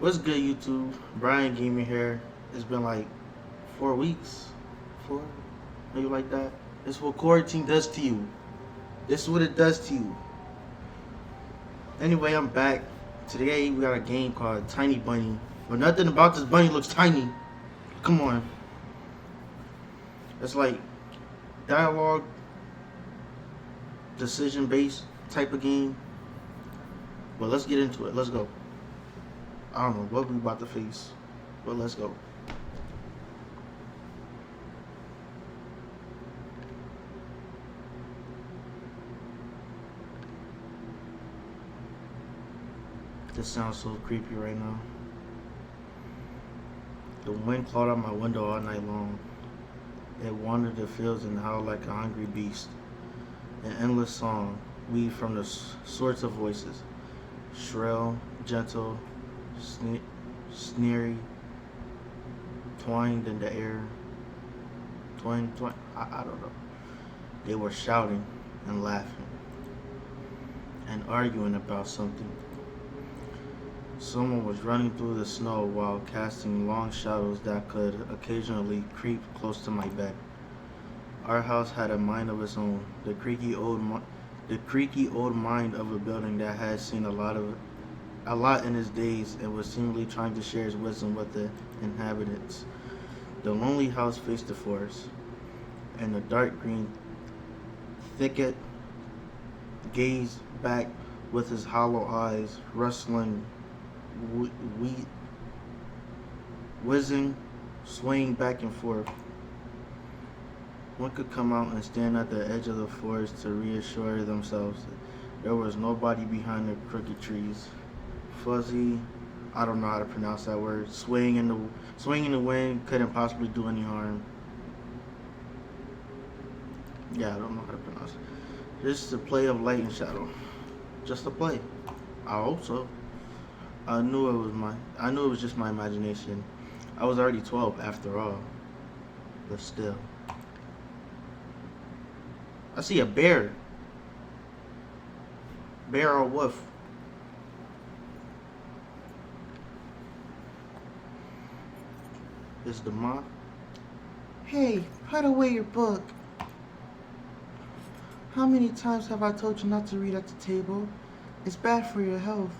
What's good, YouTube? Brian Gamer here. It's been like 4 weeks, four, maybe like that. This is what quarantine does to you. This is what it does to you. Anyway, I'm back. Today we got a game called Tiny Bunny, but nothing about this bunny looks tiny. Come on, it's like dialogue, decision based type of game. But let's get into it. Let's go. I don't know what we about to face, but let's go. This sounds so creepy right now. The wind clawed out my window all night long. It wandered the fields and howled like a hungry beast. An endless song, weaved from the sorts of voices, shrill, gentle, sneery, twined in the air. Twine, I don't know. They were shouting and laughing and arguing about something. Someone was running through the snow while casting long shadows that could occasionally creep close to my bed. Our house had a mind of its own, the creaky old mind of a building that had seen a lot in its days and was seemingly trying to share its wisdom with the inhabitants. The lonely house faced the forest, and the dark green thicket gazed back with his hollow eyes, rustling, wheat, whizzing, swaying back and forth. One could come out and stand at the edge of the forest to reassure themselves that there was nobody behind the crooked trees. Fuzzy, I don't know how to pronounce that word. Swaying in the wind couldn't possibly do any harm. Yeah, I don't know how to pronounce it. Just a play of light and shadow. Just a play. I hope so. I knew it was just my imagination. I was already 12 after all. But still. I see a bear. Bear or wolf. Is the moth? Hey, put away your book. How many times have I told you not to read at the table? It's bad for your health.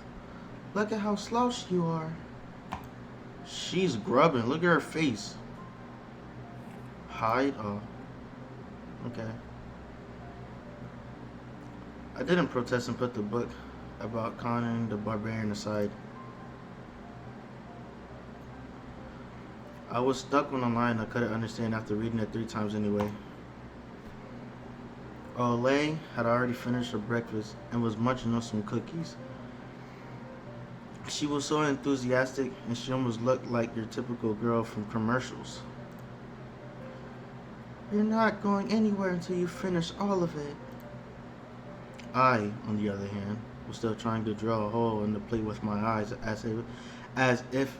Look at how slouched you are. She's grubbing. Look at her face. Hide? Oh, okay. I didn't protest and put the book about Conan the Barbarian aside. I was stuck on a line I couldn't understand after reading it 3 times anyway. Olay had already finished her breakfast and was munching on some cookies. She was so enthusiastic and she almost looked like your typical girl from commercials. You're not going anywhere until you finish all of it. I, on the other hand, was still trying to drill a hole in the plate with my eyes as if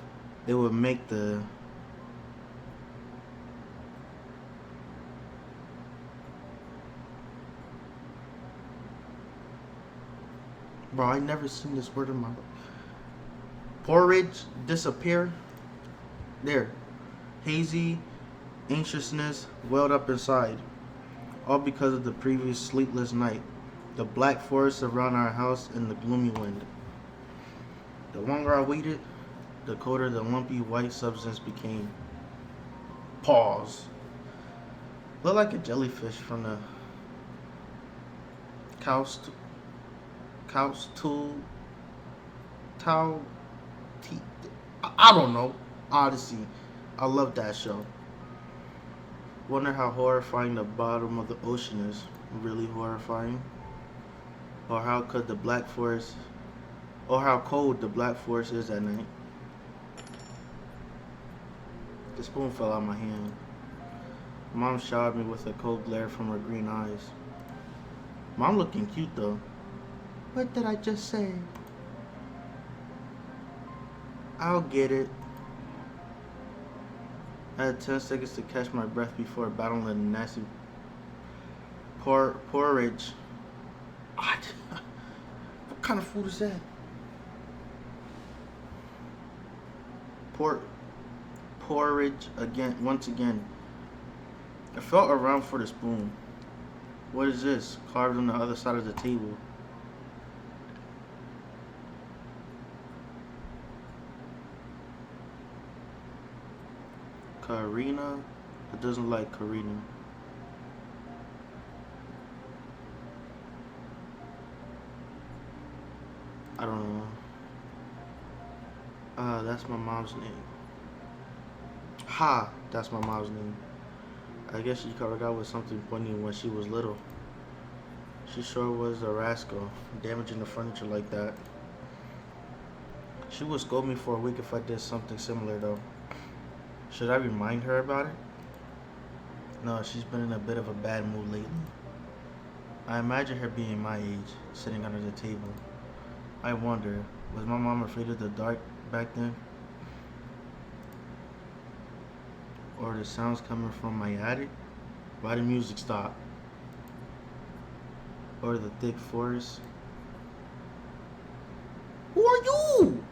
it would make the Bro, I never seen this word in my life. Porridge disappear. There. Hazy anxiousness welled up inside. All because of the previous sleepless night. The black forest around our house and the gloomy wind. The longer I waited, the colder the lumpy white substance became. Pause. Looked like a jellyfish from the Cows Cows tool Tao T I don't know. Odyssey. I love that show. Wonder how horrifying the bottom of the ocean is. Really horrifying. Or how could the black forest or how cold the black forest is at night. The spoon fell out of my hand. Mom showered me with a cold glare from her green eyes. Mom looking cute though. What did I just say? I'll get it. I had 10 seconds to catch my breath before battling the nasty porridge. What kind of food is that? Por- porridge again. Once again, I felt around for the spoon. What is this? Carved on the other side of the table. Karina. It doesn't like Karina. I don't know. That's my mom's name. Ha! That's my mom's name. I guess she covered out with something funny when she was little. She sure was a rascal, damaging the furniture like that. She would scold me for a week if I did something similar though. Should I remind her about it? No, she's been in a bit of a bad mood lately. I imagine her being my age, sitting under the table. I wonder, was my mom afraid of the dark back then? Or the sounds coming from my attic? Why the music stop? Or the thick forest? Who are you?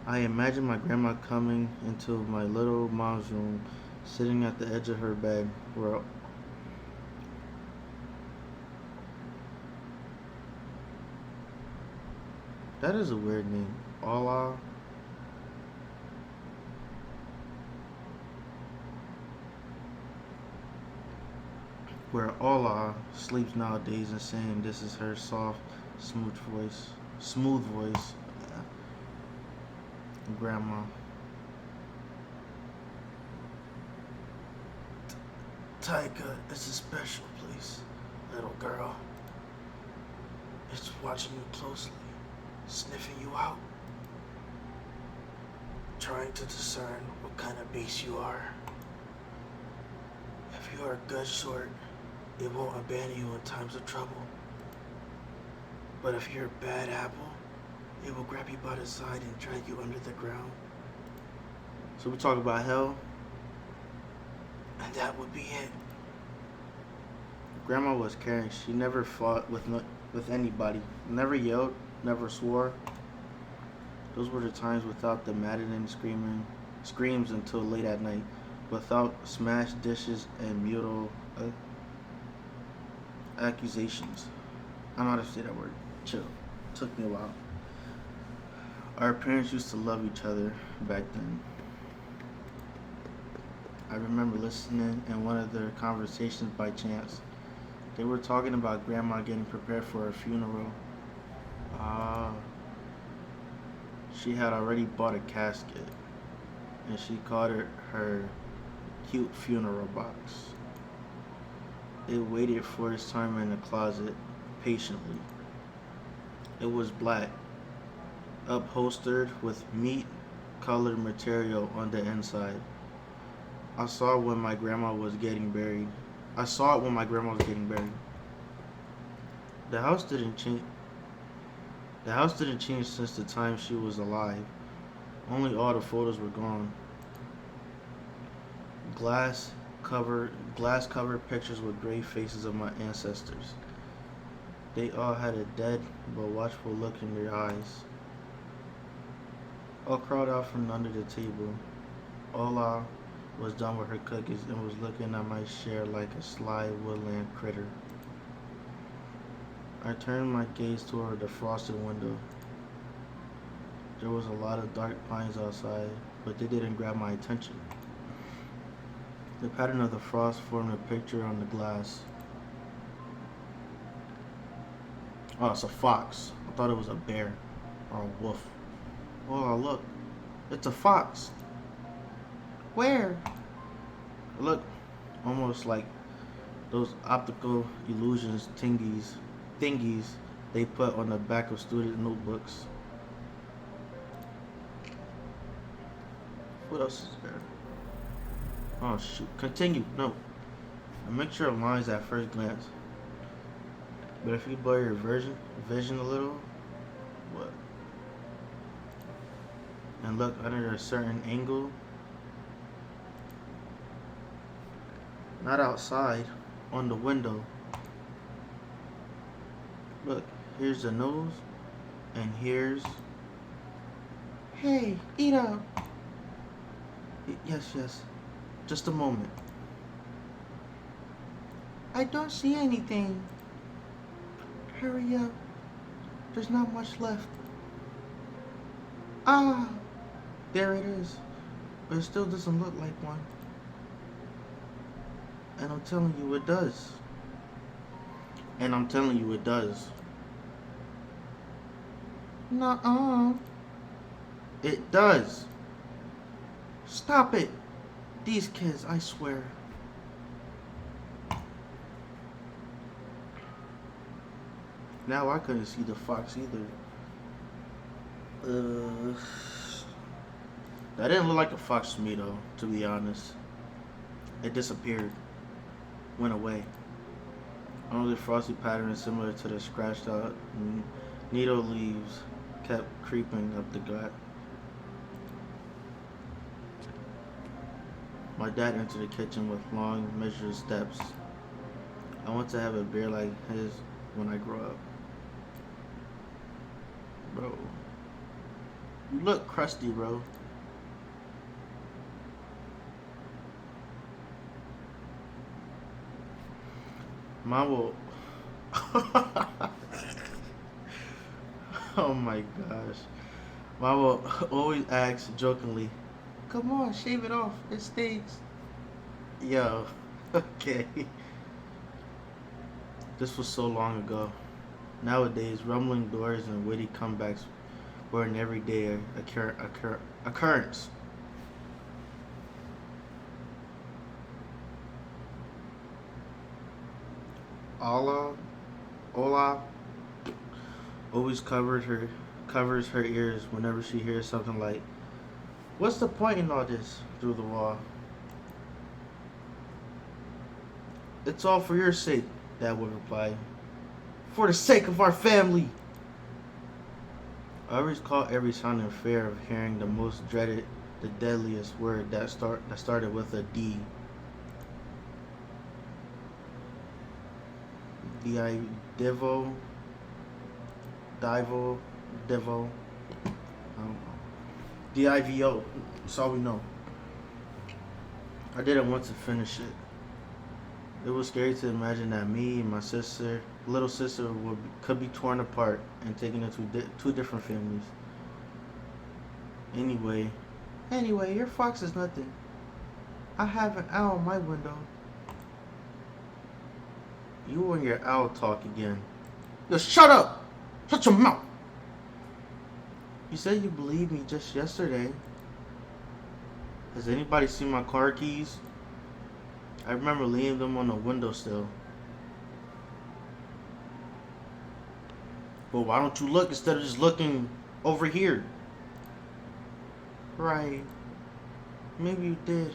I imagine my grandma coming into my little mom's room, sitting at the edge of her bed, where that is a weird name. Allah, where Allah sleeps nowadays and saying this is her soft, smooth voice, yeah. Grandma. Taika is a special place, little girl. It's watching you closely, sniffing you out, trying to discern what kind of beast you are. If you are a good sort, it won't abandon you in times of trouble. But if you're a bad apple, it will grab you by the side and drag you under the ground. So we talk about hell, and that would be it. Grandma was caring. She never fought with anybody. Never yelled. Never swore. Those were the times without the maddening screams until late at night, without smashed dishes and mutual accusations. I don't know how to say that word. Chill. Took me a while. Our parents used to love each other back then. I remember listening in one of their conversations by chance. They were talking about grandma getting prepared for her funeral. Ah, she had already bought a casket, and she called it her cute funeral box. It waited for its time in the closet patiently. It was black, upholstered with meat colored material on the inside. I saw it when my grandma was getting buried. I saw it when my grandma was getting buried. The house didn't change. The house didn't change since the time she was alive. Only all the photos were gone. Glass glass covered pictures with gray faces of my ancestors. They all had a dead but watchful look in their eyes. All crawled out from under the table. Ola was done with her cookies and was looking at my share like a sly woodland critter. I turned my gaze toward the frosted window. There was a lot of dark pines outside, but they didn't grab my attention. The pattern of the frost formed a picture on the glass. Oh, it's a fox. I thought it was a bear or a wolf. Oh, look. It's a fox. Where? Look, almost like those optical illusions thingies they put on the back of student notebooks. What else is there? Oh shoot. Continue. No. A mixture of lines at first glance. But if you blur your vision a little, what? And look under a certain angle, not outside, on the window. Look, here's the nose, and Hey, eat up. Yes, yes. Just a moment. I don't see anything. Hurry up. There's not much left. Ah, there it is. But it still doesn't look like one. And I'm telling you it does. And I'm telling you it does. Nuh-uh. It does. Stop it. These kids, I swear. Now I couldn't see the fox either. That didn't look like a fox to me though, to be honest. It disappeared. Went away. Only the frosty pattern is similar to the scratched out needle leaves kept creeping up the gut. My dad entered the kitchen with long, measured steps. I want to have a beard like his when I grow up. Bro, you look crusty, bro. Mom will. Oh my gosh. Mom will always ask jokingly, "Come on, shave it off. It stinks." Yo, okay. This was so long ago. Nowadays, rumbling doors and witty comebacks were an everyday occurrence. Allah, Ola always covers her ears whenever she hears something like, "What's the point in all this?" through the wall. "It's all for your sake," Dad would reply. "For the sake of our family." I always caught every sound in fear of hearing the most dreaded, the deadliest word that started with a D. D-I, Devo, Divo, Devo, D-I-V-O. That's all we know. I didn't want to finish it. It was scary to imagine that me and my little sister, could be torn apart and taken into two different families. Anyway, your fox is nothing. I have an owl in my window. You and your owl talk again. Just shut up! Shut your mouth! You said you believed me just yesterday. Has anybody seen my car keys? I remember leaving them on the windowsill. But why don't you look instead of just looking over here? Right. Maybe you did,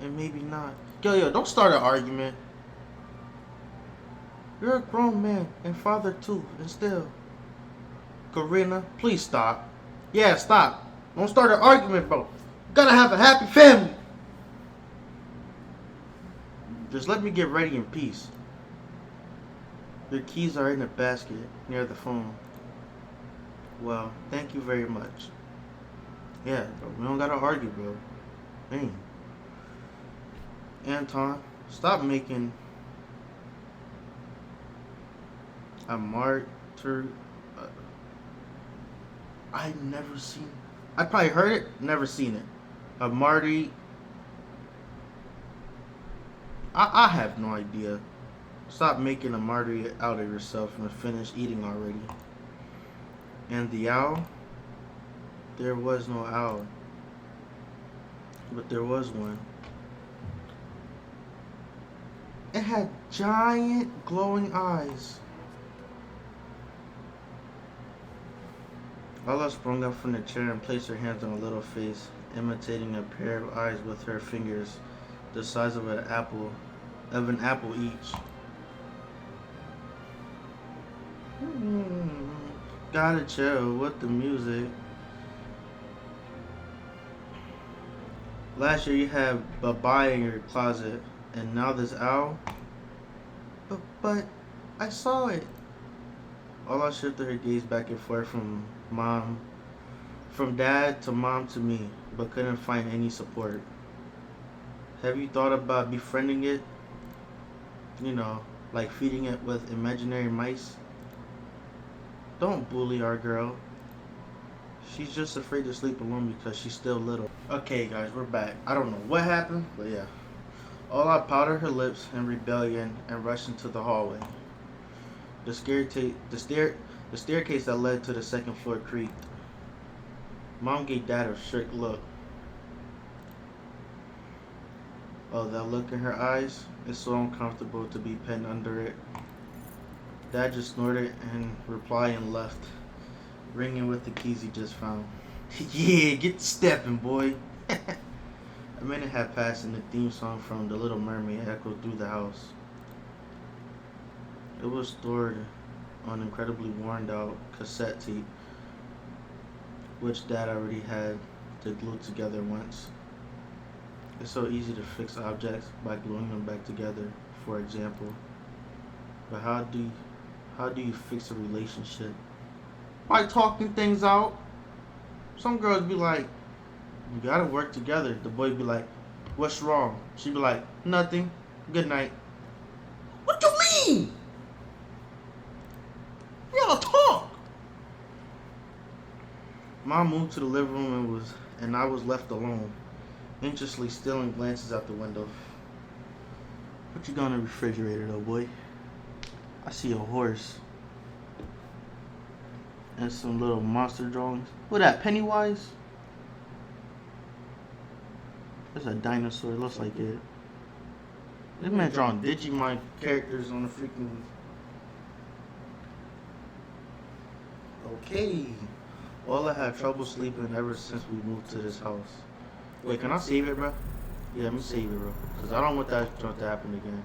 and maybe not. Yo, don't start an argument. You're a grown man and father too, and still. Karina, please stop. Yeah, stop. Don't start an argument, bro. You gotta have a happy family. Just let me get ready in peace. Your keys are in the basket near the phone. Well, thank you very much. Yeah, bro, we don't gotta argue, bro. Dang. Anton, stop making a martyr. Uh, I never seen. I probably heard it, never seen it. A marty. I have no idea. Stop making a martyr out of yourself and finish eating already. And the owl? There was no owl. But there was one. It had giant glowing eyes. Lala sprung up from the chair and placed her hands on a little face, imitating a pair of eyes with her fingers the size of an apple each. Gotta chill with the music. Last year you had Babai in your closet, and now this owl? But I saw it. All I shifted her gaze back and forth from mom, from dad to mom to me, but couldn't find any support. Have you thought about befriending it? You know, like feeding it with imaginary mice? Don't bully our girl. She's just afraid to sleep alone because she's still little. Okay, guys, we're back. I don't know what happened, but yeah. Ola powdered her lips in rebellion and rushed into the hallway. The staircase that led to the second floor creaked. Mom gave Dad a strict look. Oh, that look in her eyes is so uncomfortable to be pinned under it. Dad just snorted in reply and left, ringing with the keys he just found. Yeah, get stepping, boy. A minute had passed and the theme song from The Little Mermaid echoed through the house. It was stored on incredibly worn out cassette tape, which Dad already had to glue together once. It's so easy to fix objects by gluing them back together, for example. But how do you fix a relationship? By talking things out. Some girls be like, you gotta work together. The boy be like, what's wrong? She be like, nothing. Good night. What you mean? We gotta talk. Mom moved to the living room and I was left alone, anxiously stealing glances out the window. What you got in the refrigerator though, boy? I see a horse. And some little monster drawings. What that, Pennywise? There's a dinosaur, it looks like it. This man drawing Digimon characters on the freaking... Okay. Ola had trouble sleeping ever since we moved to this house. Wait, can I save it, bro? Yeah, let me save it, bro. Because I don't want that junk to happen again.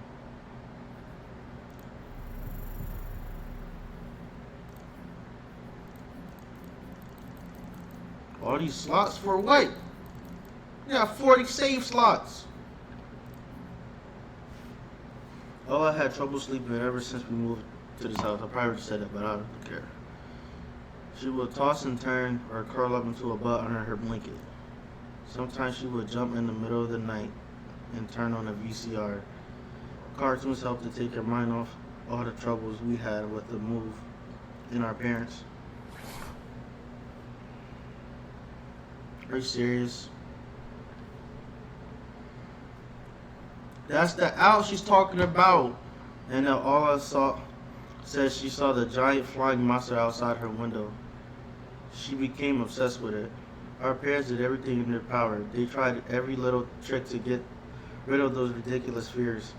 All these slots for what? You got 40 save slots. Ola had trouble sleeping ever since we moved to this house. I probably said it, but I don't care. She would toss and turn or curl up into a ball under her blanket. Sometimes she would jump in the middle of the night and turn on a VCR. Cartoons helped to take her mind off all the troubles we had with the move and our parents. Are you serious? That's the owl she's talking about. And all I saw says she saw the giant flying monster outside her window. She became obsessed with it. Our parents did everything in their power. They tried every little trick to get rid of those ridiculous fears.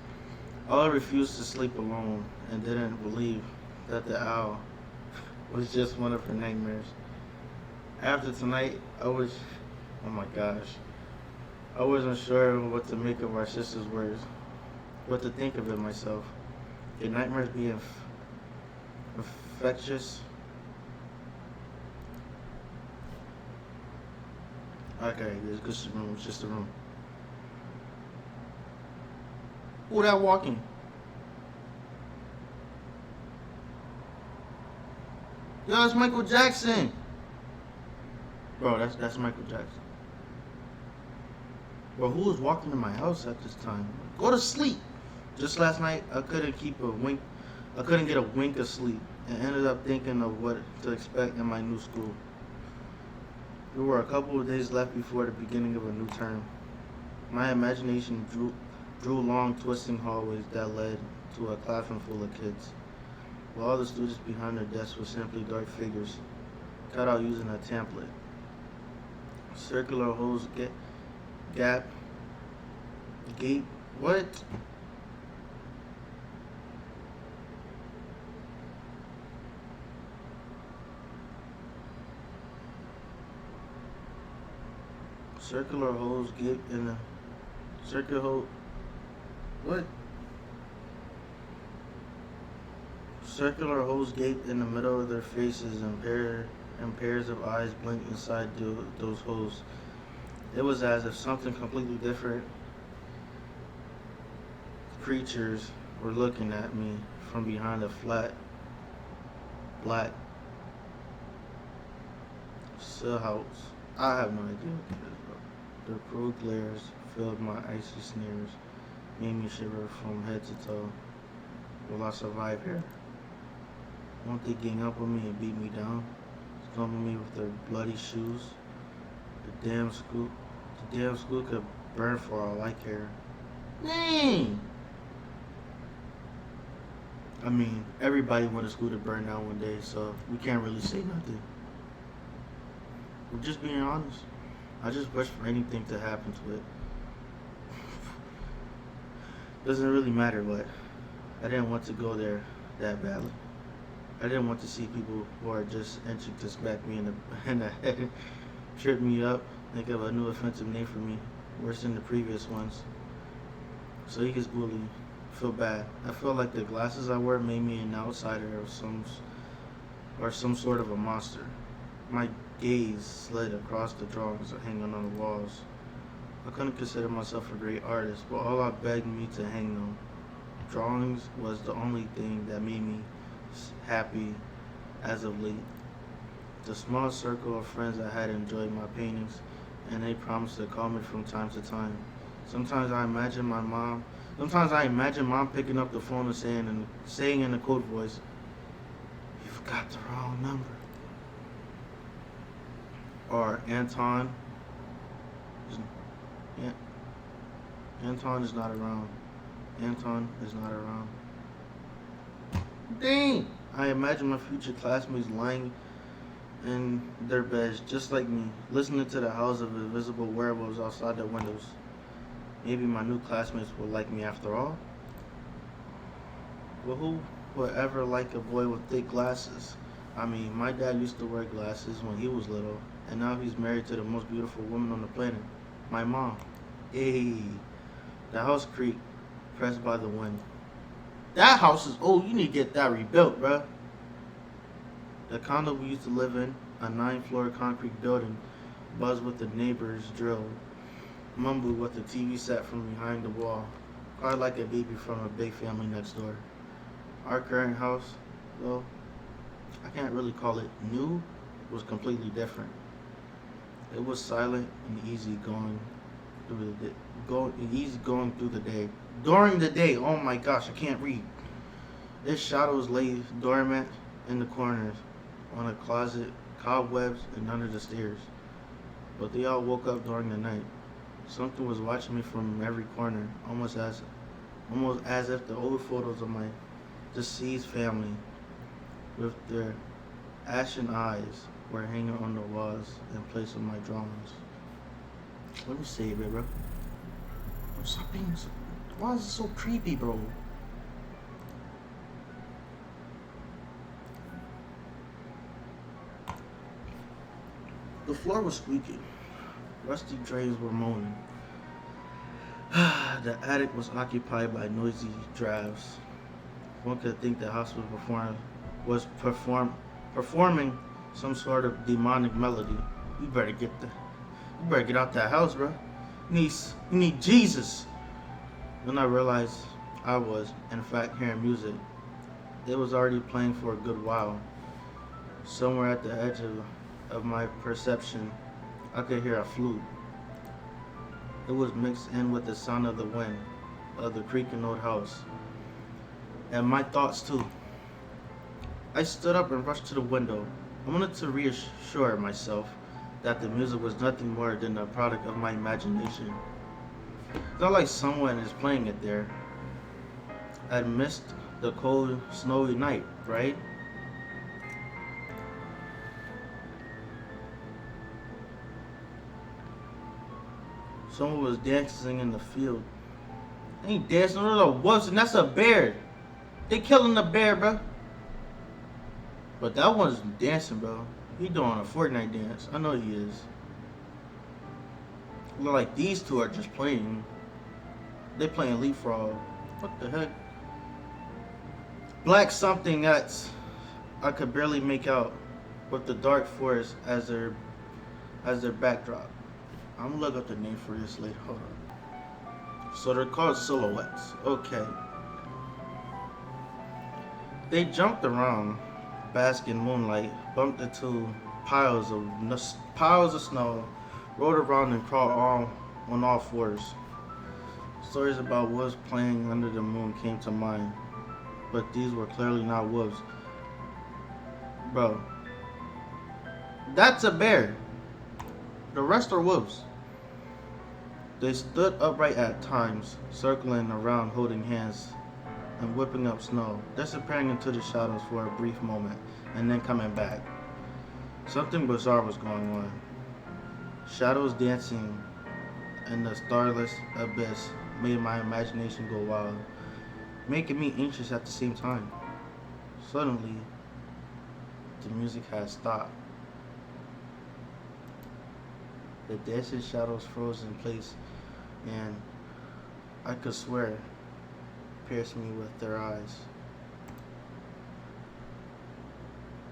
Ola refused to sleep alone and didn't believe that the owl was just one of her nightmares. After tonight, oh my gosh, I wasn't sure what to make of our sister's words, what to think of it myself. Can nightmares be infectious? Okay, it's just a room. It's just a room. Who that walking? Yo, it's Michael Jackson. Bro, that's Michael Jackson. Bro, who was walking in my house at this time? Go to sleep. Just last night, I couldn't get a wink of sleep, and ended up thinking of what to expect in my new school. There were a couple of days left before the beginning of a new term. My imagination drew long, twisting hallways that led to a classroom full of kids, while all the students behind their desks were simply dark figures, cut out using a template. Circular holes, gate, what? Circular holes gaped in the circular hole. What? Circular holes gaped in the middle of their faces, and pairs of eyes blinked inside those holes. It was as if something completely different creatures were looking at me from behind a flat, black still helps. I have no idea what it is, bro. The cruel glares filled my icy sneers, made me shiver from head to toe. Will I survive here? Won't they gang up on me and beat me down? Stomping me with their bloody shoes? The damn school, the damn school could burn for all I care. Dang! I mean, everybody wanted school to burn down one day, so we can't really say nothing. We're just being honest. I just wish for anything to happen to it. Doesn't really matter what. I didn't want to go there that badly. I didn't want to see people who are just itching to smack me in the head, trip me up, think of a new offensive name for me, worse than the previous ones. So he gets bullied. Feel bad. I feel like the glasses I wear made me an outsider or some sort of a monster. My gaze slid across the drawings hanging on the walls. I couldn't consider myself a great artist, but all begged me to hang them. Drawings was the only thing that made me happy as of late. The small circle of friends I had enjoyed my paintings, and they promised to call me from time to time. Sometimes I imagine mom picking up the phone and saying in a cold voice, "You've got the wrong number." Or yeah, Anton is not around. Anton is not around. Dang! I imagine my future classmates lying in their beds just like me, listening to the howls of invisible werewolves outside their windows. Maybe my new classmates will like me after all. But who would ever like a boy with thick glasses? I mean, my dad used to wear glasses when he was little, and now he's married to the most beautiful woman on the planet, my mom. Hey, the house creaked, pressed by the wind. That house is old. You need to get that rebuilt, bruh. The condo we used to live in, a 9-floor concrete building, buzzed with the neighbor's drill, mumbled with the TV set from behind the wall, cried like a baby from a big family next door. Our current house, though, I can't really call it new, was completely different. It was silent and easy going through the day. During the day, oh my gosh, I can't read. Its shadows lay dormant in the corners, on a closet, cobwebs, and under the stairs. But they all woke up during the night. Something was watching me from every corner, almost as if the old photos of my deceased family, with their ashen eyes, were hanging on the walls in place of my drawings. Let me save it, bro. Stop being so. Why is it so creepy, bro? The floor was squeaking. Rusty drains were moaning. The attic was occupied by noisy drafts. One could think the house was performing some sort of demonic melody. You better get out that house, bro. You need Jesus. Then I realized I was, in fact, hearing music. It was already playing for a good while. Somewhere at the edge of my perception, I could hear a flute. It was mixed in with the sound of the wind, of the creaking old house, and my thoughts too. I stood up and rushed to the window. I wanted to reassure myself that the music was nothing more than a product of my imagination. It's not like someone is playing it there. I'd missed the cold, snowy night, right? Someone was dancing in the field. They ain't dancing, those are wolves, and that's a bear. They killing the bear, bro. But that one's dancing, bro. He doing a Fortnite dance. I know he is. Look like these two are just playing. They playing leapfrog. What the heck? Black something that's I could barely make out, with the dark forest as their backdrop. I'm gonna look up the name for this later. Hold on. So they're called silhouettes. Okay. They jumped around, basked in moonlight, bumped into piles of snow, rolled around and crawled on all fours. Stories about wolves playing under the moon came to mind, but these were clearly not wolves. Bro, that's a bear. The rest are wolves. They stood upright at times, circling around holding hands and whipping up snow, disappearing into the shadows for a brief moment and then coming back. Something bizarre was going on. Shadows dancing in the starless abyss made my imagination go wild, making me anxious at the same time. Suddenly, the music had stopped. The dancing shadows froze in place, and I could swear pierced me with their eyes.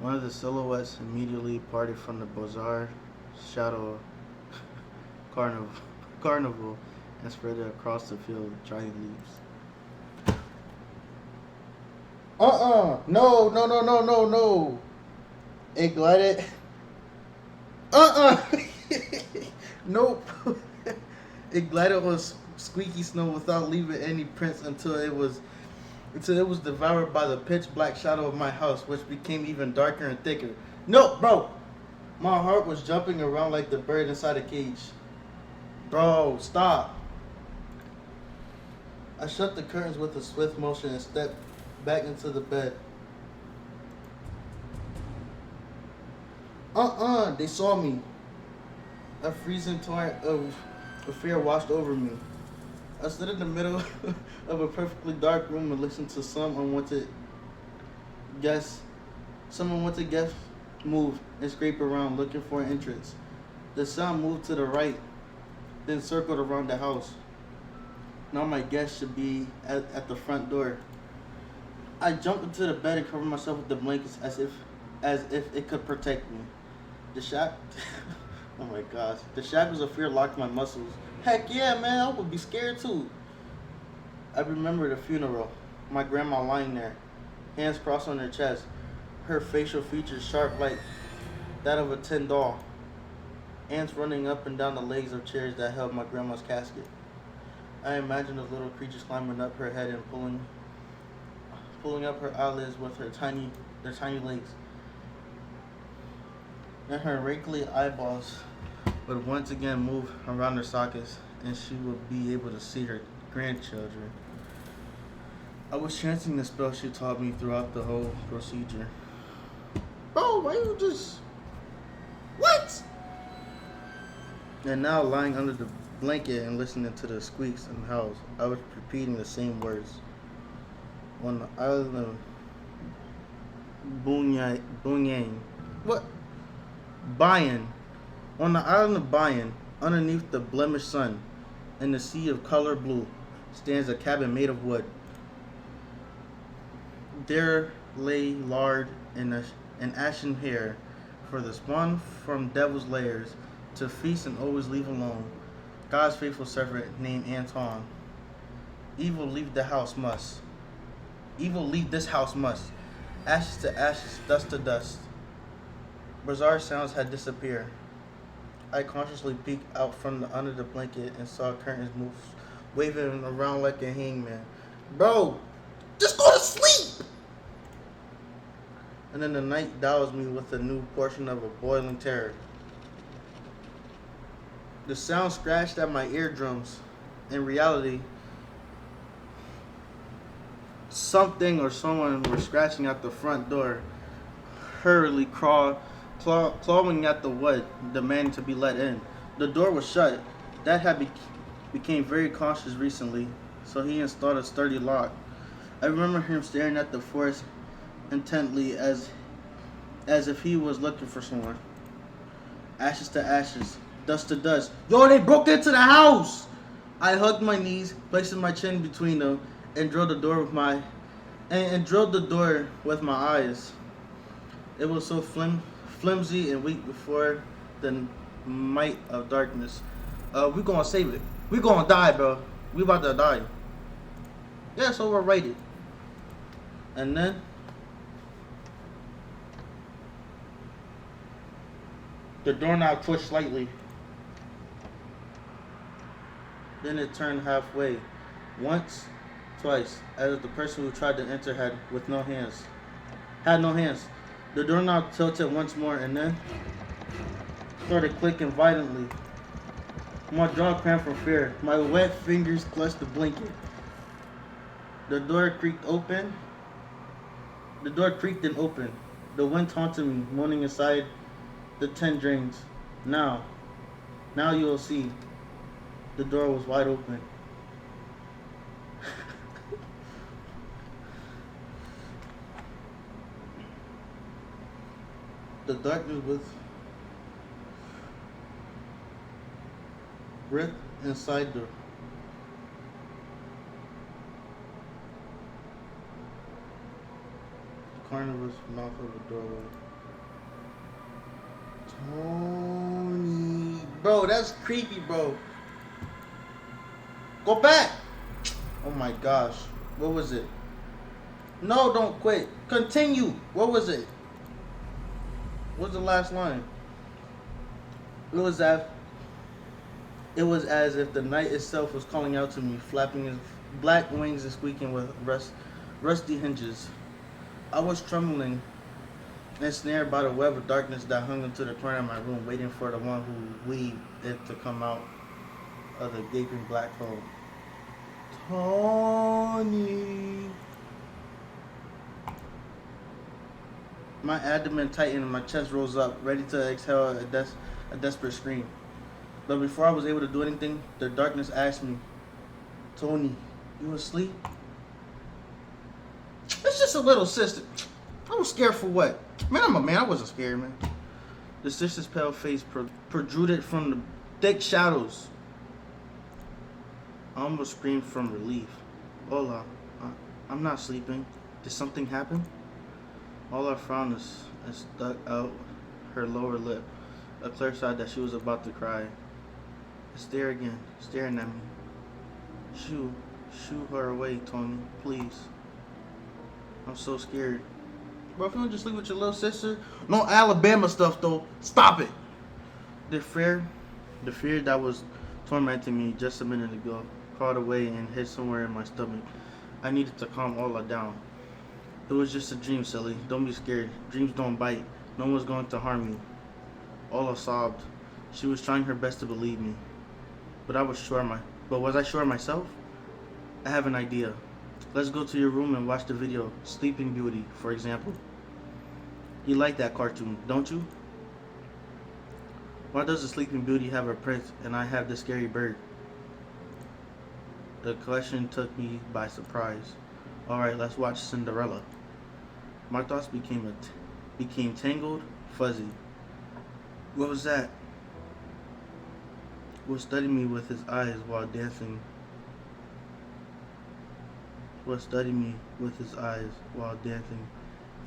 One of the silhouettes immediately parted from the bizarre shadow carnival, carnival and spread it across the field with giant leaves. No, no, no, no, no, no. It glided. Nope. It glided on squeaky snow without leaving any prints until it was devoured by the pitch black shadow of my house, which became even darker and thicker. No, bro. My heart was jumping around like the bird inside a cage. Bro, stop. I shut the curtains with a swift motion and stepped back into the bed. They saw me. A freezing torrent of fear washed over me. I stood in the middle of a perfectly dark room and listened to some unwanted guest move and scrape around looking for an entrance. The sound moved to the right, then circled around the house. Now my guest should be at the front door. I jumped into the bed and covered myself with the blankets as if it could protect me. The shack oh my gosh. The shackles of fear locked my muscles. Heck yeah, man, I would be scared too. I remember the funeral. My grandma lying there, hands crossed on her chest, her facial features sharp like that of a tin doll. Ants running up and down the legs of chairs that held my grandma's casket. I imagined the little creatures climbing up her head and pulling up her eyelids with their tiny legs. And her wrinkly eyeballs would once again move around her sockets, and she would be able to see her grandchildren. I was chanting the spell she taught me throughout the whole procedure. Bro, why you just... What? And now, lying under the blanket and listening to the squeaks in the house, I was repeating the same words. On the island of Bunyang. What? Bayan. On the island of Bayan, underneath the blemished sun, in the sea of color blue, stands a cabin made of wood. There lay lard and ashen hair for the spawn from devil's lairs to feast and always leave alone. God's faithful servant named Anton. Evil leave this house must. Ashes to ashes, dust to dust. Bizarre sounds had disappeared. I consciously peeked out from under the blanket and saw curtains move, waving around like a hangman. Bro, just go to sleep! And then the night doused me with a new portion of a boiling terror. The sound scratched at my eardrums. In reality, something or someone were scratching at the front door, hurriedly clawing at the wood, demanding to be let in. The door was shut. Dad had became very cautious recently, so he installed a sturdy lock. I remember him staring at the forest intently as if he was looking for someone. Ashes to ashes, dust to dust. Yo, they broke into the house! I hugged my knees, placing my chin between them, and drilled the door with my eyes. It was so flimsy and weak before the might of darkness. We gonna save it. We gonna die, bro. We about to die. Yeah, it's overrated. And then The doorknob twitched slightly. Then it turned halfway. Once, twice, as if the person who tried to enter had no hands. The doorknob tilted once more and then started clicking violently. My jaw cramped from fear. My wet fingers clutched the blanket. The door creaked open. The door creaked and opened. The wind taunted me, moaning inside the tent drains. Now you will see. The door was wide open. The darkness was ripped inside the carnivorous mouth of the doorway. Tony. Bro, that's creepy, bro. Go back! Oh my gosh. What was it? No, don't quit. Continue. What was it? What's the last line? It was as if the night itself was calling out to me, flapping its black wings and squeaking with rusty hinges. I was trembling and snared by the web of darkness that hung into the corner of my room, waiting for the one who weaved it to come out of the gaping black hole. Tony. My abdomen tightened and my chest rose up, ready to exhale a desperate scream. But before I was able to do anything, the darkness asked me, Tony, you asleep? It's just a little sister. I was scared for what? Man, I'm a man. I wasn't scared, man. The sister's pale face protruded from the thick shadows. I almost screamed from relief. Hola, I'm not sleeping. Did something happen? Ola frowned and stuck out her lower lip, a clear sign that she was about to cry. Stare again, staring at me. Shoo her away, Tony, please. I'm so scared. Bro, if you don't just sleep with your little sister, no Alabama stuff though. Stop it. The fear that was tormenting me just a minute ago crawled away and hid somewhere in my stomach. I needed to calm Ola down. It was just a dream, silly. Don't be scared. Dreams don't bite. No one's going to harm you. Ola sobbed. She was trying her best to believe me. But was I sure myself? I have an idea. Let's go to your room and watch the video, Sleeping Beauty, for example. You like that cartoon, don't you? Why does the Sleeping Beauty have a prince and I have the scary bird? The question took me by surprise. Alright, let's watch Cinderella. My thoughts became tangled, fuzzy. What was that? Was studying me with his eyes while dancing.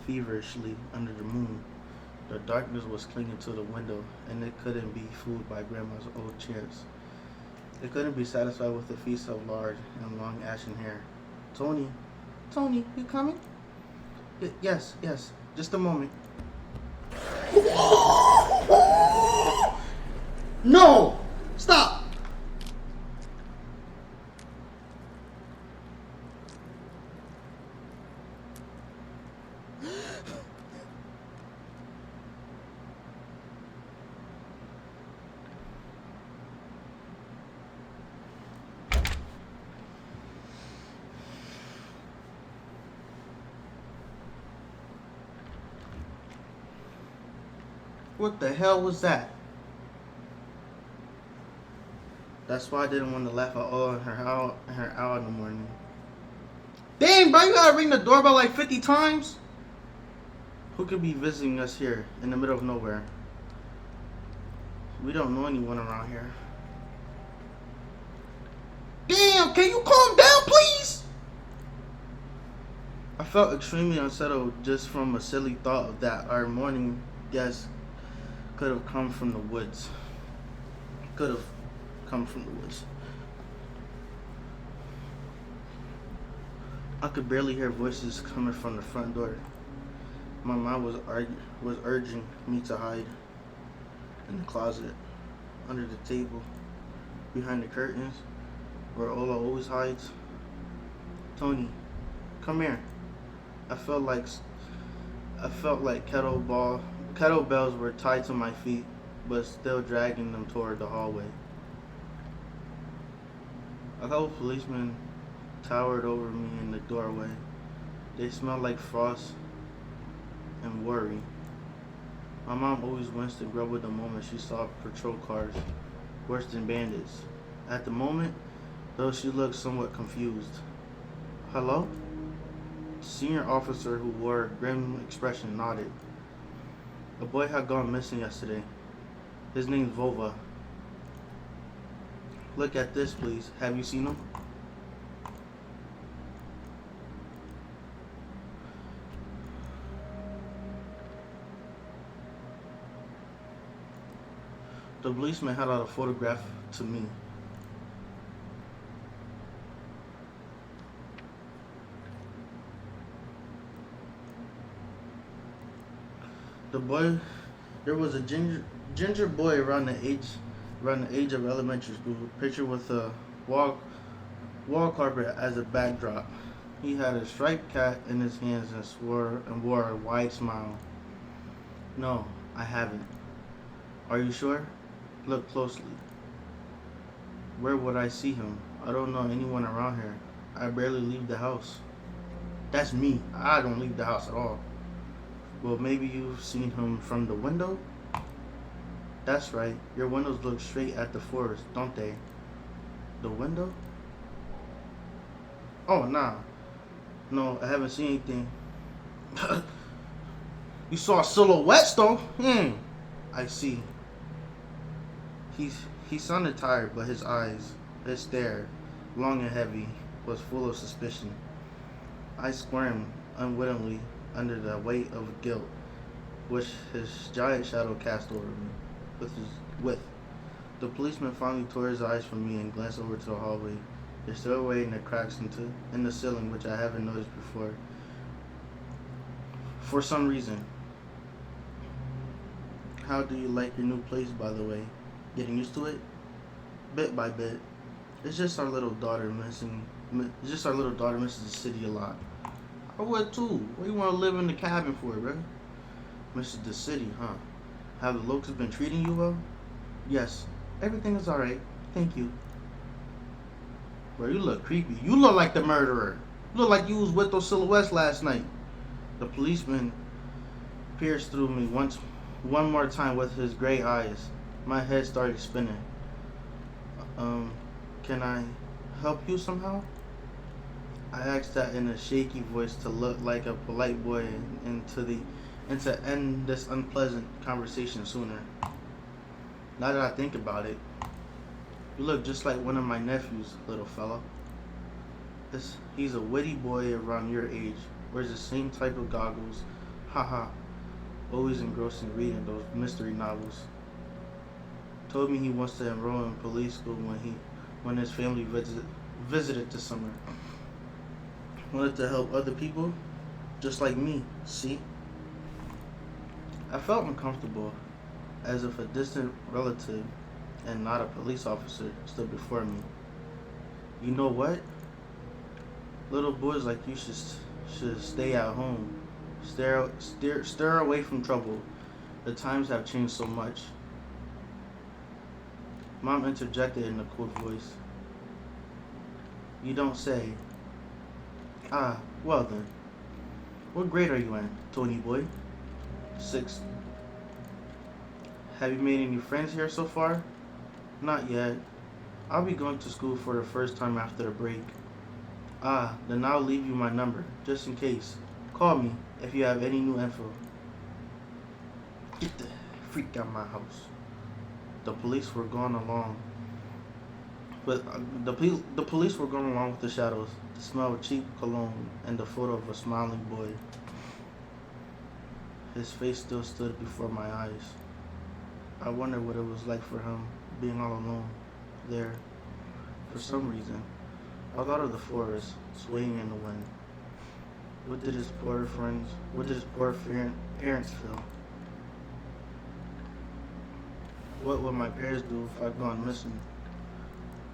Feverishly under the moon. The darkness was clinging to the window, and it couldn't be fooled by Grandma's old chairs. It couldn't be satisfied with a feast of lard and long ashen hair. Tony, you coming? Yes, just a moment. No! Stop! What the hell was that? That's why I didn't want to laugh at all in her hour in the morning. Dang, bro, you gotta ring the doorbell like 50 times? Who could be visiting us here in the middle of nowhere? We don't know anyone around here. Damn, can you calm down, please? I felt extremely unsettled just from a silly thought that our morning guest could have come from the woods. I could barely hear voices coming from the front door. My mind was urging me to hide. in the closet, under the table, behind the curtains, where Ola always hides. Tony, come here. I felt like I felt like kettlebells were tied to my feet, but still dragging them toward the hallway. A couple policemen towered over me in the doorway. They smelled like frost and worry. My mom always winced to grumble the moment she saw patrol cars, worse than bandits. At the moment, though, she looked somewhat confused. Hello? The senior officer who wore a grim expression nodded. A boy had gone missing yesterday. His name's Vova. Look at this, please. Have you seen him? The policeman held out a photograph to me. The boy, there was a ginger boy around the age of elementary school, pictured with a wall carpet as a backdrop. He had a striped cat in his hands and wore a wide smile. No, I haven't. Are you sure? Look closely. Where would I see him? I don't know anyone around here. I barely leave the house. That's me. I don't leave the house at all. Well, maybe you've seen him from the window? That's right. Your windows look straight at the forest, don't they? The window? Oh, nah. No, I haven't seen anything. You saw silhouettes, though? I see. He sounded tired, but his stare, long and heavy, was full of suspicion. I squirmed unwittingly under the weight of guilt which his giant shadow cast over me. With the policeman finally tore his eyes from me and glanced over to the hallway. There's still away in the cracks in the ceiling, which I haven't noticed before. For some reason. How do you like your new place, by the way? Getting used to it? Bit by bit. It's just our little daughter misses the city a lot. I would too. What do you want to live in the cabin for, bro? Misses the city, huh? Have the locals been treating you well? Yes. Everything is alright. Thank you. Bro, you look creepy. You look like the murderer. You look like you was with those silhouettes last night. The policeman pierced through me one more time with his gray eyes. My head started spinning. Can I help you somehow? I asked that in a shaky voice to look like a polite boy and to end this unpleasant conversation sooner. Now that I think about it, you look just like one of my nephews, little fella. He's a witty boy around your age, wears the same type of goggles. Haha, always engrossed in reading those mystery novels. Told me he wants to enroll in police school when his family visited this summer. Wanted to help other people, just like me, see? I felt uncomfortable, as if a distant relative and not a police officer stood before me. You know what? Little boys like you should stay at home. Stir away from trouble. The times have changed so much. Mom interjected in a cool voice. You don't say. Ah, well then. What grade are you in, Tony boy? 6th. Have you made any friends here so far? Not yet. I'll be going to school for the first time after the break. Ah, then I'll leave you my number, just in case. Call me if you have any new info. Get the freak out of my house. The police were going along. The police were going along with the shadows, the smell of cheap cologne, and the photo of a smiling boy. His face still stood before my eyes. I wondered what it was like for him, being all alone, there. For some reason, I thought of the forest, swaying in the wind. What did his poor parents feel? what would my parents do if I'd gone missing?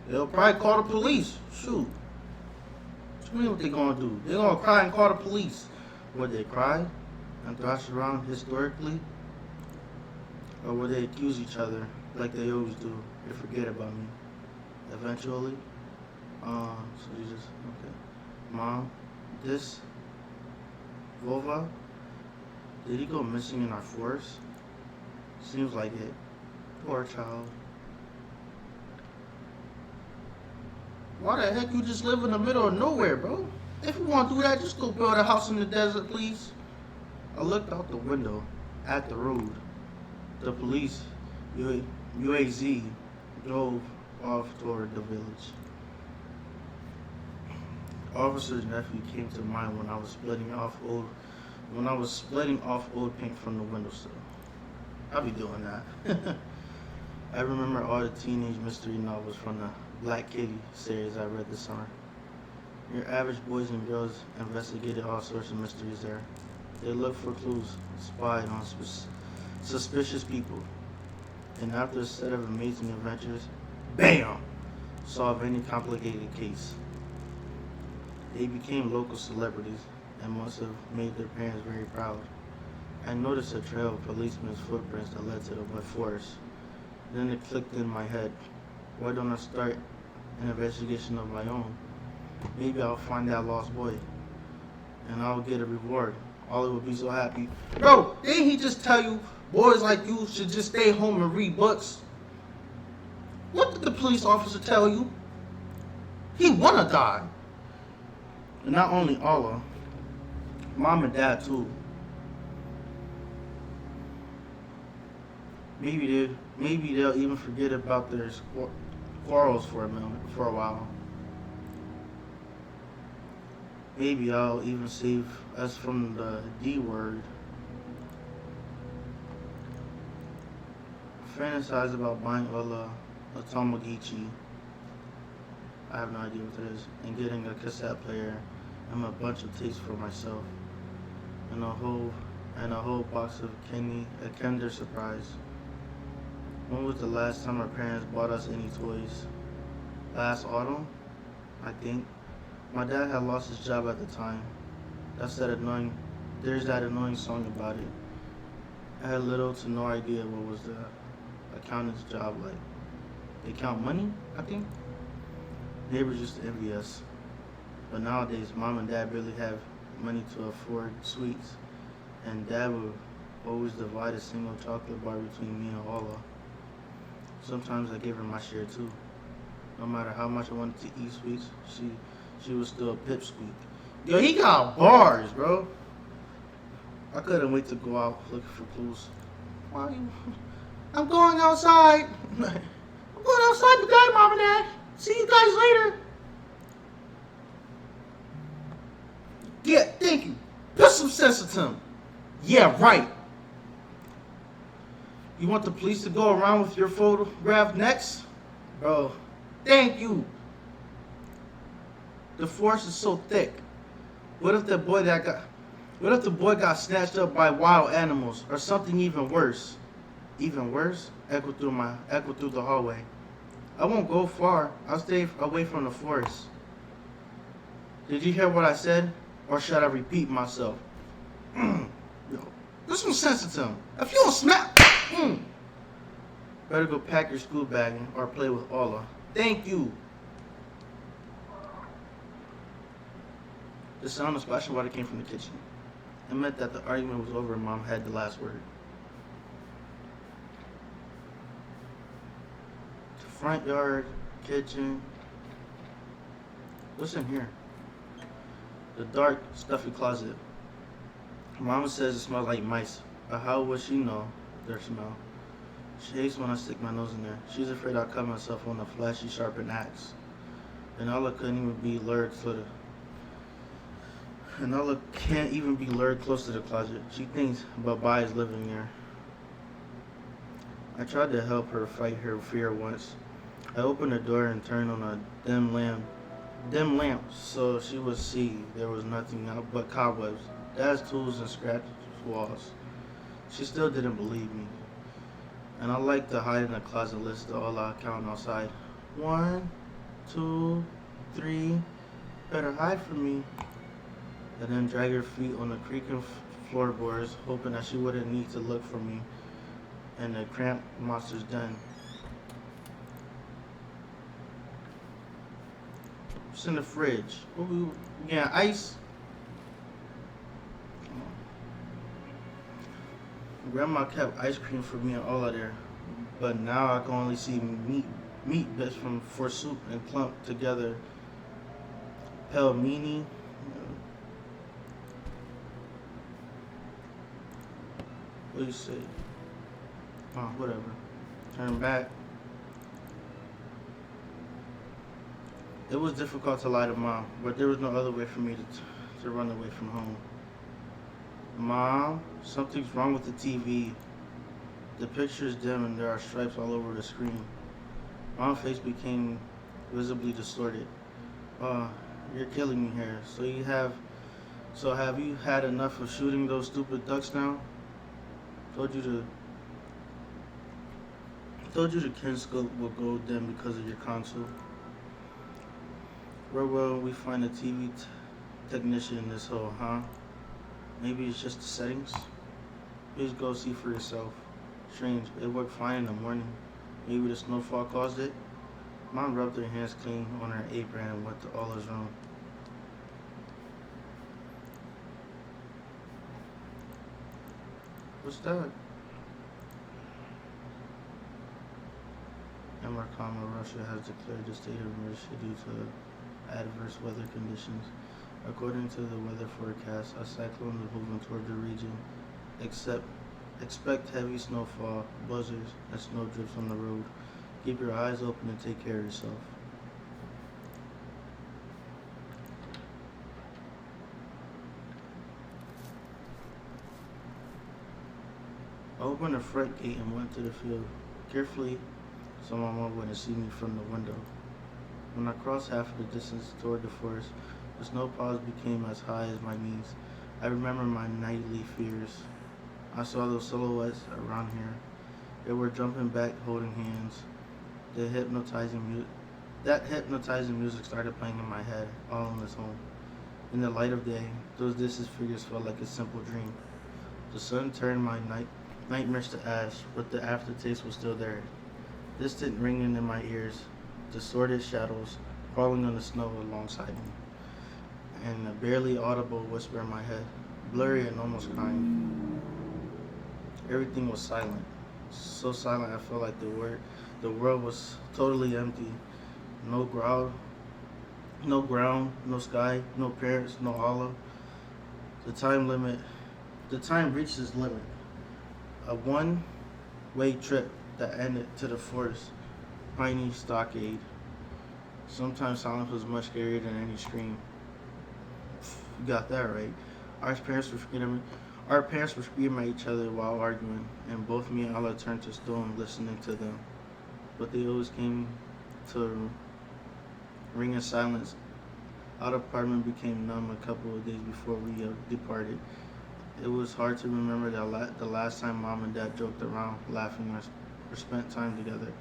They'll probably call the police. Shoot. What you mean what they gonna do? They gonna cry and call the police. Would they cry and thrash around historically? Or would they accuse each other like they always do and forget about me? Eventually? So you just, okay. Mom, this Vova, did he go missing in our forest? Seems like it. Poor child. Why the heck you just live in the middle of nowhere, bro? If you want to do that, just go build a house in the desert, please. I looked out the window at the road. The police, UAZ, drove off toward the village. Officer's nephew came to mind when I was splitting off old paint from the windowsill. I'll be doing that. I remember all the teenage mystery novels from the Black Kitty series I read this summer. Your average boys and girls investigated all sorts of mysteries there. They looked for clues, spied on suspicious people, and after a set of amazing adventures, BAM! Solve any complicated case. They became local celebrities and must have made their parents very proud. I noticed a trail of policemen's footprints that led to the wet forest. Then it clicked in my head. Why don't I start an investigation of my own? Maybe I'll find that lost boy, and I'll get a reward. Ollie would be so happy. Bro, didn't he just tell you boys like you should just stay home and read books? What did the police officer tell you? He wanna die. And not only Allah, Mom and Dad too. Maybe they'll even forget about their quarrels for a while. Maybe I'll even save us from the D word. Fantasize about buying a Tamagotchi. I have no idea what it is. And getting a cassette player and a bunch of tapes for myself. And a whole box of a Kinder Surprise. When was the last time our parents bought us any toys? Last autumn, I think. My dad had lost his job at the time. There's that annoying song about it. I had little to no idea what was the accountant's job like. They count money, I think. Neighbors used to envy us. But nowadays, Mom and Dad barely have money to afford sweets. And Dad would always divide a single chocolate bar between me and Allah. Sometimes I gave her my share too. No matter how much I wanted to eat sweets, she was still a pipsqueak. Yo, he got bars, bro. I couldn't wait to go out looking for clues. Why are you? I'm going outside. I'm going outside today, Mom and Dad. See you guys later. Yeah, thank you. Put some sense into him. Yeah, right. You want the police to go around with your photograph next? Bro, thank you. The forest is so thick. What if the boy got snatched up by wild animals or something even worse? Even worse? Echo through the hallway. I won't go far. I'll stay away from the forest. Did you hear what I said? Or should I repeat myself? Yo, put some sense into him. If you don't smack, better go pack your school bag or play with Allah. Thank you. The sound of splashing water came from the kitchen. It meant that the argument was over and Mom had the last word. The front yard, kitchen. What's in here? The dark, stuffy closet. Mama says it smells like mice, but how would she know their smell? She hates when I stick my nose in there. She's afraid I'll cut myself on a flashy, sharpened axe. And Allah couldn't even be lured can't even be lured close to the closet. She thinks Baba is living there. I tried to help her fight her fear once. I opened the door and turned on a dim lamp so she would see there was nothing out but cobwebs, Dad's tools, and scratched walls. She still didn't believe me. And I like to hide in a closet list all I count outside. 1, 2, 3, better hide from me. And then drag her feet on the creaking floorboards, hoping that she wouldn't need to look for me in the cramped monster's den. What's in the fridge? Ooh, yeah, ice. Grandma kept ice cream for me and all of there, but now I can only see meat bits from for soup and clumped together. Pelmeni. What do you say? Oh, whatever. Turn back. It was difficult to lie to Mom, but there was no other way for me to run away from home. Mom, something's wrong with the TV. The picture is dim and there are stripes all over the screen. Mom's face became visibly distorted. You're killing me here. So have you had enough of shooting those stupid ducks now? Told you the kinescope will go dim because of your console. Where will we find a TV technician in this hole, huh? Maybe it's just the settings? Please go see for yourself. Strange, it worked fine in the morning. Maybe the snowfall caused it? Mom rubbed her hands clean on her apron and went to Ola's room. What's that? Emerkama, Russia has declared a state of emergency due to adverse weather conditions. According to the weather forecast, a cyclone is moving toward the region. Expect heavy snowfall, blizzards, and snow drifts on the road. Keep your eyes open and take care of yourself. I opened the front gate and went to the field, carefully so my mom wouldn't see me from the window. When I crossed half of the distance toward the forest, the snow piles became as high as my knees. I remember my nightly fears. I saw those silhouettes around here. They were jumping back, holding hands. That hypnotizing music started playing in my head, all on its own. In the light of day, those distant figures felt like a simple dream. The sun turned my nightmares to ash, but the aftertaste was still there. Distant ringing in my ears, distorted shadows crawling on the snow alongside me, and a barely audible whisper in my head, blurry and almost kind. Everything was silent. So silent I felt like the world was totally empty. No ground, no sky, no parents, no Allah. The time reached its limit. A one-way trip that ended to the forest, piney stockade. Sometimes silence was much scarier than any scream. You got that right. Our parents were screaming at each other while arguing, and both me and Allah turned to stone listening to them. But they always came to ring in silence. Our apartment became numb a couple of days before we departed. It was hard to remember the last time Mom and Dad joked around, laughing, or spent time together,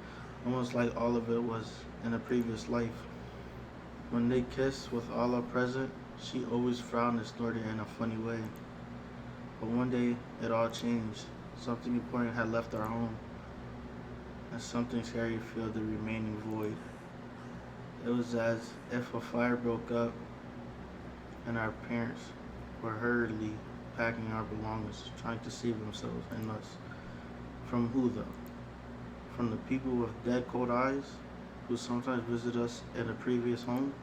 almost like all of it was in a previous life. When they kissed with Allah present, she always frowned and snorted in a funny way. But one day, it all changed. Something important had left our home, and something scary filled the remaining void. It was as if a fire broke up, and our parents were hurriedly packing our belongings, trying to save themselves and us. From who, though? From the people with dead cold eyes, who sometimes visit us at a previous home?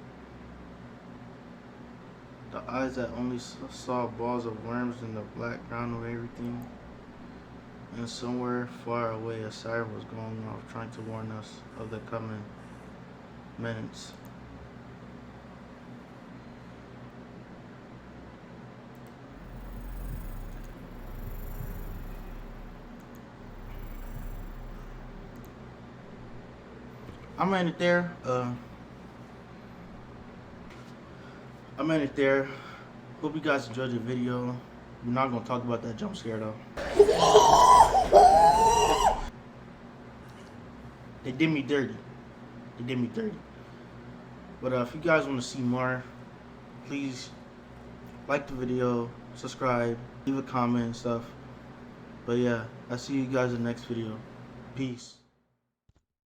The eyes that only saw balls of worms in the black ground of everything. And somewhere far away, a siren was going off, trying to warn us of the coming minutes. I'm ending it there. I'm ending it there. Hope you guys enjoyed the video. We're not gonna talk about that jump scare though. They did me dirty. They did me dirty. But if you guys want to see more, please like the video, subscribe, leave a comment and stuff. But yeah, I'll see you guys in the next video. Peace.